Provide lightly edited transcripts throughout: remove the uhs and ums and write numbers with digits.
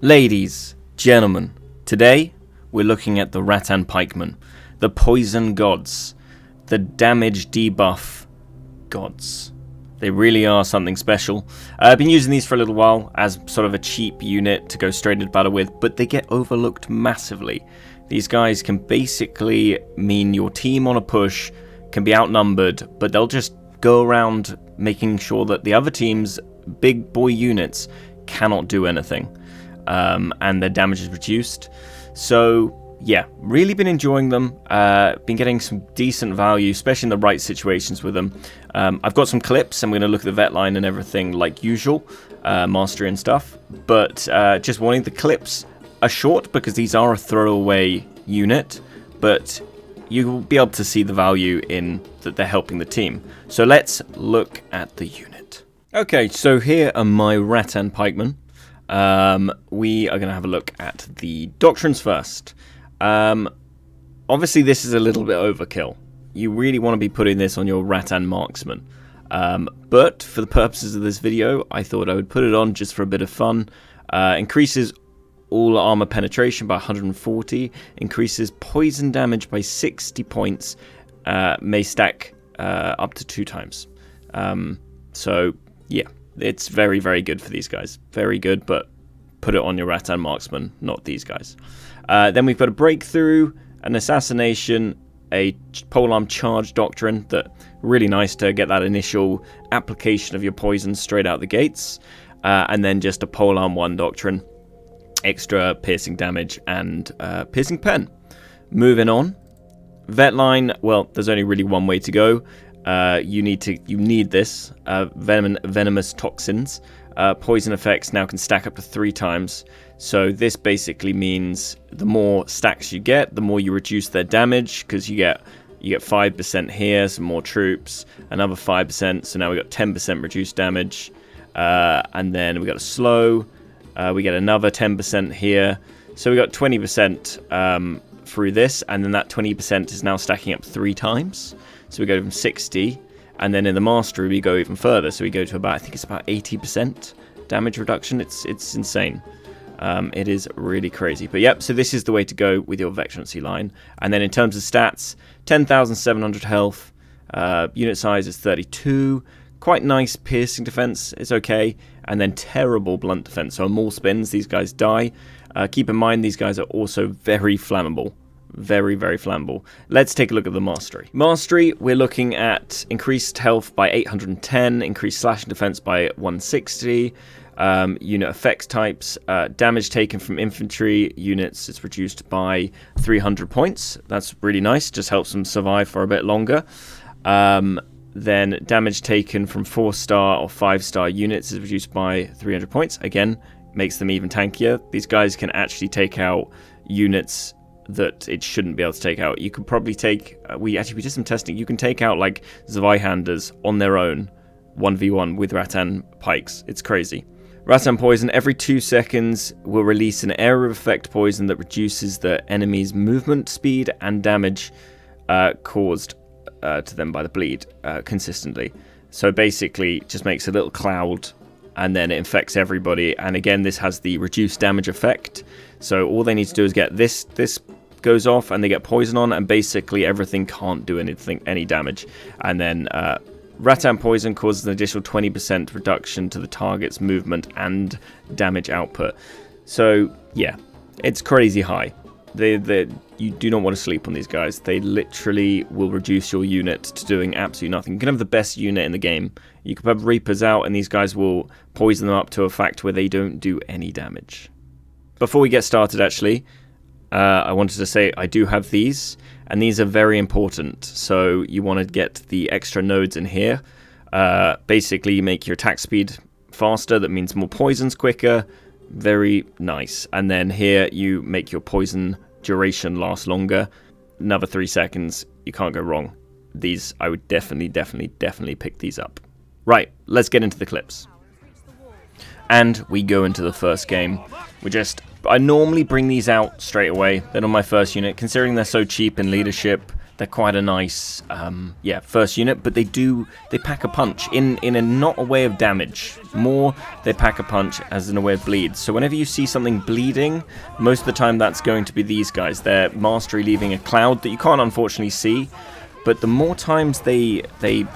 Ladies, gentlemen, today we're looking at the Rattan Pikemen, the poison gods, the damage debuff gods. They really are something special. I've been using these for a little while as sort of a cheap unit to go straight into battle with, but they get overlooked massively. These guys can basically mean your team on a push can be outnumbered, but they'll just go around making sure that the other team's big boy units cannot do anything. And their damage is reduced. So yeah, really been enjoying them. Been getting some decent value, especially in the right situations with them. I've got some clips. I'm going to look at the vet line and everything like usual, mastery and stuff. But just warning, the clips are short because these are a throwaway unit, but you'll be able to see the value in that they're helping the team. So let's look at the unit. Okay, so here are my Rattan Pikemen. We are going to have a look at the Doctrines first. Obviously this is a little bit overkill. You really want to be putting this on your Rattan Marksman. But for the purposes of this video, I thought I would put it on just for a bit of fun. Increases all armor penetration by 140, increases poison damage by 60 points, may stack up to 2 times. So yeah. It's very, very good for these guys. Very good, but put it on your Rattan Marksman, not these guys. Then we've got a Breakthrough, an Assassination, a Polearm Charge Doctrine. That really nice to get that initial application of your poison straight out the gates. And then just a Polearm 1 Doctrine. Extra piercing damage and piercing pen. Moving on. Vet line, well, there's only really one way to go. You need this venomous toxins. Poison effects now can stack up to 3 times. So this basically means the more stacks you get, the more you reduce their damage, because you get 5% here, some more troops, another 5%. So now we got 10% reduced damage, and then we got a slow. We get another 10% here. So we got 20% through this, and then that 20% is now stacking up 3 times. So we go from 60, and then in the mastery we go even further. So we go to about, I think it's about 80% damage reduction. It's insane. It is really crazy. But yep, so this is the way to go with your Veterancy line. And then in terms of stats, 10,700 health, unit size is 32, quite nice piercing defense, it's okay, and then terrible blunt defense. So on more spins, these guys die. Keep in mind, these guys are also very flammable. Very, very flammable. Let's take a look at the mastery. Mastery, we're looking at increased health by 810, increased slashing defense by 160, unit effects types, damage taken from infantry units is reduced by 300 points. That's really nice, just helps them survive for a bit longer. Then damage taken from 4-star or 5-star units is reduced by 300 points. Again, makes them even tankier. These guys can actually take out units that it shouldn't be able to take out. You could probably take, we did some testing, you can take out like Zweihanders on their own, 1v1 with Rattan Pikes. It's crazy. Rattan Poison, every 2 seconds will release an area of effect poison that reduces the enemy's movement speed and damage caused to them by the bleed consistently. So basically just makes a little cloud and then it infects everybody. And again, this has the reduced damage effect. So all they need to do is get this goes off and they get poison on, and basically everything can't do any damage. And then Rattan Poison causes an additional 20% reduction to the target's movement and damage output. So yeah, it's crazy high. You do not want to sleep on these guys. They literally will reduce your unit to doing absolutely nothing. You can have the best unit in the game. You can have Reapers out and these guys will poison them up to a fact where they don't do any damage. Before we get started, actually, I wanted to say I do have these, and these are very important. So you want to get the extra nodes in here. Basically, you make your attack speed faster. That means more poisons quicker. Very nice. And then here you make your poison duration last longer. Another 3 seconds. You can't go wrong. These, I would definitely pick these up. Right, let's get into the clips. And we go into the first game. I normally bring these out straight away. They're not my first unit. Considering they're so cheap in leadership, They're quite a nice, yeah, first unit, but they pack a punch in a not a way of damage. More, they pack a punch as in a way of bleed. So whenever you see something bleeding, most of the time that's going to be these guys. They're mastery leaving a cloud that you can't unfortunately see, but the more times they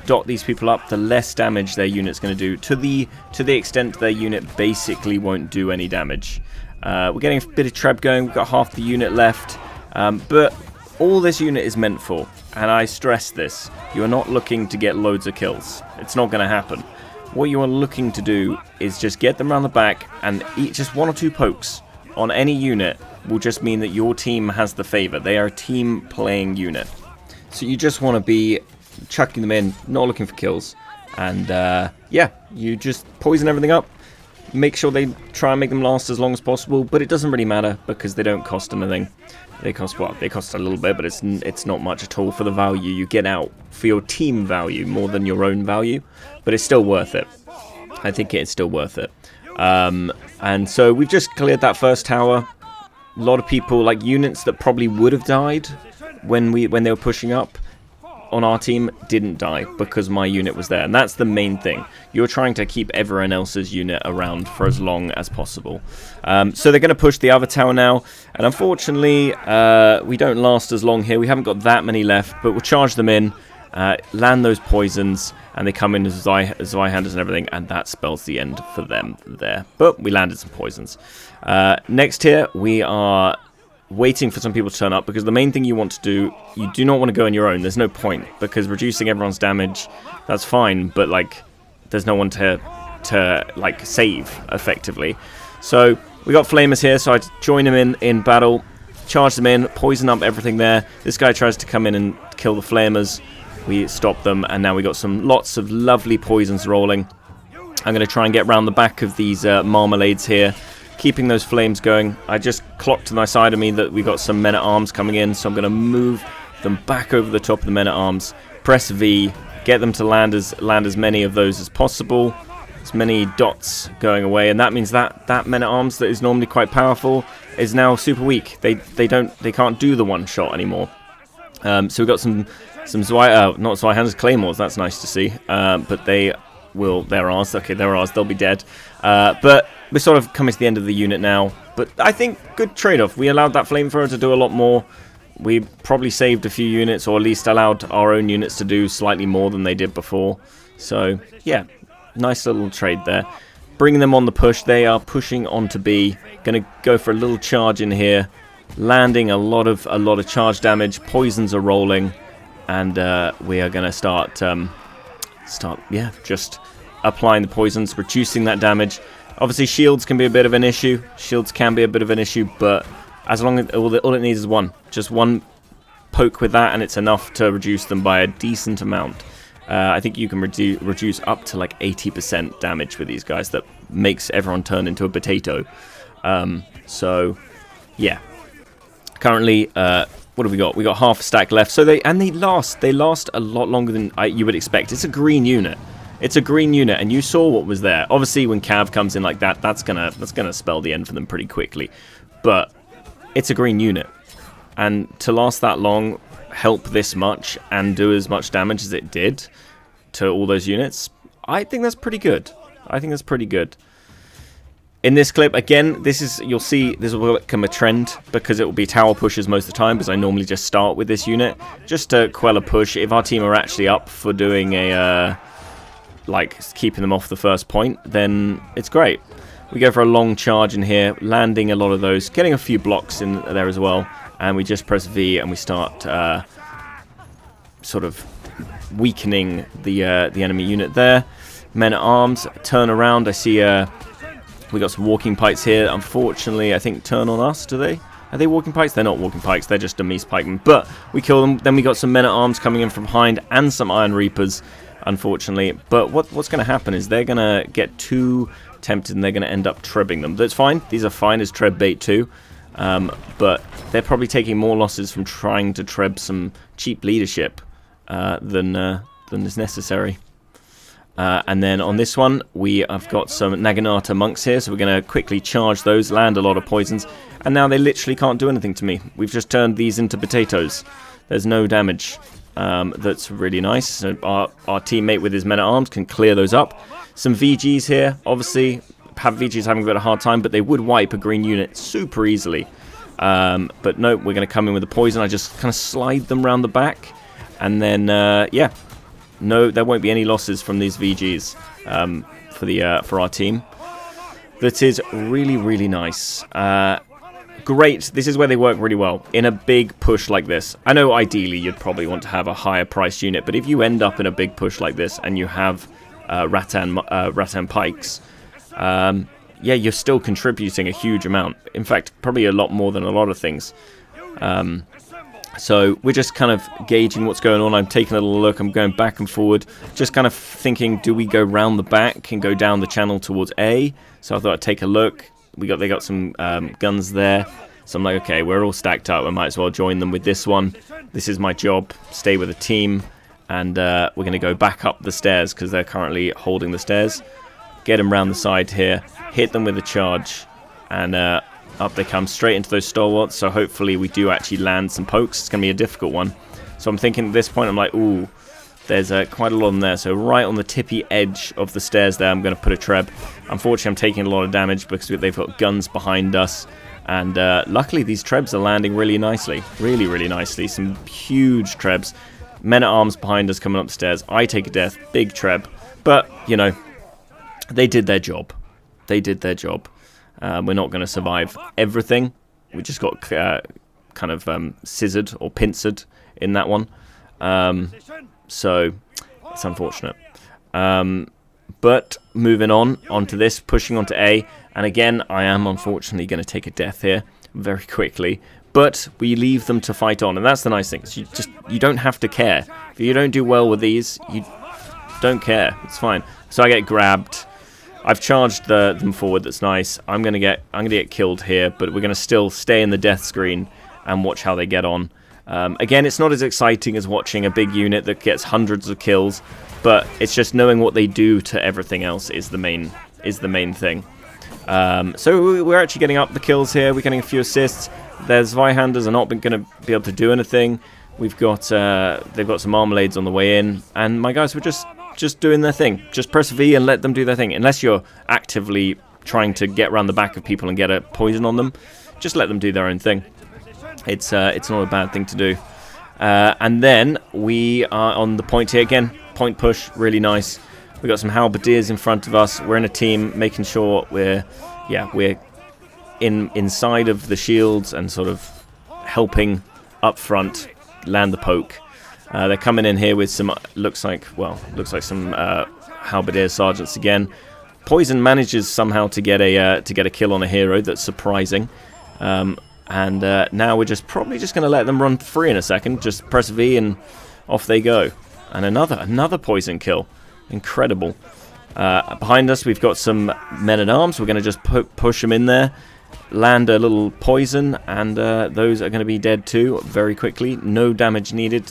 dot these people up, the less damage their unit's going to do, to the extent their unit basically won't do any damage. We're getting a bit of treb going, we've got half the unit left, but all this unit is meant for, and I stress this, you are not looking to get loads of kills. It's not going to happen. What you are looking to do is just get them around the back, and just 1 or 2 pokes on any unit will just mean that your team has the favor. They are a team playing unit. So you just want to be chucking them in, not looking for kills, and yeah, you just poison everything up. Make sure they try and make them last as long as possible, but it doesn't really matter because they don't cost anything. They cost what? They cost a little bit, but it's not much at all for the value you get out, for your team value more than your own value, but it's still worth it. I think it's still worth it. And so we've just cleared that first tower. A lot of people, like units that probably would have died when they were pushing up on our team, didn't die because my unit was there, and that's the main thing. You're trying to keep everyone else's unit around for as long as possible. So they're going to push the other tower now, and unfortunately we don't last as long here. We haven't got that many left, but we'll charge them in, land those poisons, and they come in as Zweihanders and everything, and that spells the end for them there. But we landed some poisons. Next here we are waiting for some people to turn up, because the main thing you want to do, you do not want to go on your own. There's no point, because reducing everyone's damage, that's fine, but like there's no one to like save effectively. So we got flamers here, so I join them in battle, charge them in, poison up everything there. This guy tries to come in and kill the flamers. We stop them, and now we got lots of lovely poisons rolling. I'm going to try and get round the back of these marmalades here, keeping those flames going. I just clocked to my side of me that we got some men-at-arms coming in, so I'm going to move them back over the top of the men-at-arms, press V, get them to land as many of those as possible, as many dots going away, and that means that men-at-arms that is normally quite powerful is now super weak. They can't do the one shot anymore. So we've got some not Zweihanders, claymores. That's nice to see, but they're ours. Okay, they're ours. They'll be dead. But we're sort of coming to the end of the unit now. But I think good trade-off. We allowed that flamethrower to do a lot more. We probably saved a few units, or at least allowed our own units to do slightly more than they did before. So yeah, nice little trade there. Bringing them on the push. They are pushing on to B. Going to go for a little charge in here, landing a lot of charge damage. Poisons are rolling, and we are going to start just applying the poisons, reducing that damage. Obviously shields can be a bit of an issue, but as long as all it needs is just one poke with that, and it's enough to reduce them by a decent amount. I think you can reduce up to like 80% damage with these guys. That makes everyone turn into a potato. So yeah, currently what have we got? We got half a stack left. So they last a lot longer than you would expect. It's a green unit. And you saw what was there. Obviously, when Cav comes in like that, that's gonna spell the end for them pretty quickly. But it's a green unit, and to last that long, help this much, and do as much damage as it did to all those units, I think that's pretty good. In this clip, again, you'll see this will become a trend, because it will be tower pushes most of the time, because I normally just start with this unit just to quell a push. If our team are actually up for doing a like keeping them off the first point, then it's great. We go for a long charge in here, landing a lot of those, getting a few blocks in there as well, and we just press V and we start sort of weakening the enemy unit there. Men at arms turn around. I see we got some walking pikes here. Unfortunately, I think turn on us. Do they? Are they walking pikes? They're not walking pikes. They're just Demise pikemen. But we kill them. Then we got some men at arms coming in from behind, and some Iron Reapers, unfortunately. But what's going to happen is they're going to get too tempted, and they're going to end up trebbing them. That's fine. These are fine as treb bait too. But they're probably taking more losses from trying to treb some cheap leadership than is necessary. And then on this one, we have got some Naginata monks here, so we're going to quickly charge those, land a lot of poisons, and now they literally can't do anything to me. We've just turned these into potatoes. There's no damage. That's really nice. So our teammate with his men-at-arms can clear those up. Some VGs here, obviously, VGs having a bit of a hard time, but they would wipe a green unit super easily. But no, we're going to come in with the poison. I just kind of slide them around the back, and then, yeah, no, there won't be any losses from these VGs for our team. That is really, really nice. Great. This is where they work really well. In a big push like this, I know ideally you'd probably want to have a higher priced unit, but if you end up in a big push like this and you have Rattan Pikes, yeah, you're still contributing a huge amount. In fact, probably a lot more than a lot of things. So we're just kind of gauging what's going on. I'm taking a little look. I'm going back and forward, just kind of thinking, do we go round the back and go down the channel towards A? So I thought I'd take a look. They got some guns there. So I'm like, okay, we're all stacked up. I might as well join them with this one. This is my job. Stay with a team. And we're going to go back up the stairs because they're currently holding the stairs. Get them round the side here. Hit them with a charge. And up they come straight into those stalwarts. So hopefully we do actually land some pokes. It's going to be a difficult one. So I'm thinking at this point, I'm like, ooh, there's quite a lot in there. So right on the tippy edge of the stairs there, I'm going to put a treb. Unfortunately, I'm taking a lot of damage because they've got guns behind us. And luckily, these trebs are landing really nicely. Really, really nicely. Some huge trebs. Men-at-arms behind us coming up the stairs. I take a death. Big treb. But, you know, they did their job. They did their job. We're not going to survive everything. We just got kind of scissored or pincered in that one. So it's unfortunate. But moving on to this, pushing onto A. And again, I am unfortunately going to take a death here very quickly. But we leave them to fight on. And that's the nice thing. You don't have to care. If you don't do well with these, you don't care. It's fine. So I get grabbed. I've charged them forward. That's nice. I'm gonna get killed here, but we're gonna still stay in the death screen and watch how they get on. Again, it's not as exciting as watching a big unit that gets hundreds of kills, but it's just knowing what they do to everything else is the main thing. So we're actually getting up the kills here. We're getting a few assists. Their Zweihanders are not going to be able to do anything. We've got they've got some marmalades on the way in, and my guys were just doing their thing. Just press V and let them do their thing. Unless you're actively trying to get around the back of people and get a poison on them, just let them do their own thing. It's not a bad thing to do. And then we are on the point here again. Point push, really nice. We've got some halberdiers in front of us. We're in a team, making sure we're inside of the shields and sort of helping up front land the poke. They're coming in here with some looks like some halberdier sergeants again. Poison manages somehow to get a kill on a hero. That's surprising. And now we're probably just going to let them run free in a second. Just press V and off they go. And another poison kill. Incredible. Behind us, we've got some men-at-arms. We're going to just push them in there, land a little poison, and those are going to be dead too very quickly. No damage needed.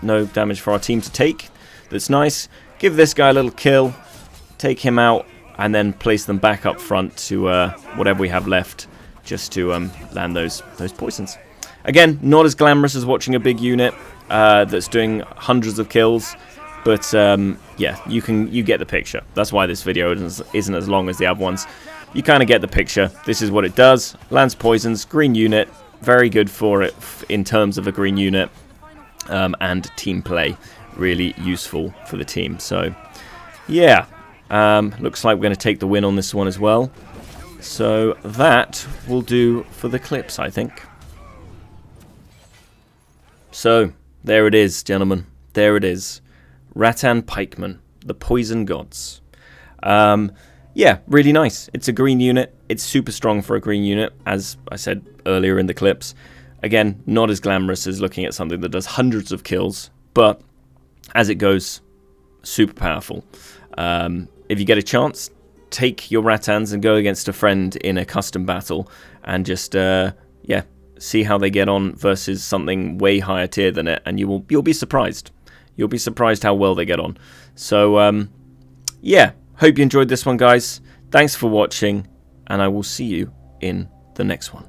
No damage for our team to take. That's nice. Give this guy a little kill, take him out, and then place them back up front to whatever we have left, just to land those poisons. Again, not as glamorous as watching a big unit that's doing hundreds of kills. But yeah, you get the picture. That's why this video isn't as long as the other ones. You kind of get the picture. This is what it does. Lands poisons, green unit, very good for it in terms of a green unit, and team play, really useful for the team. So yeah, looks like we're going to take the win on this one as well. So that will do for the clips, I think. So there it is, gentlemen. There it is. Rattan Pikemen, the Poison Gods. Yeah, really nice. It's a green unit. It's super strong for a green unit, as I said earlier in the clips. Again, not as glamorous as looking at something that does hundreds of kills, but as it goes, super powerful. If you get a chance, take your Rattans and go against a friend in a custom battle, and just yeah, see how they get on versus something way higher tier than it, and you'll be surprised. You'll be surprised how well they get on. So, yeah, hope you enjoyed this one, guys. Thanks for watching, and I will see you in the next one.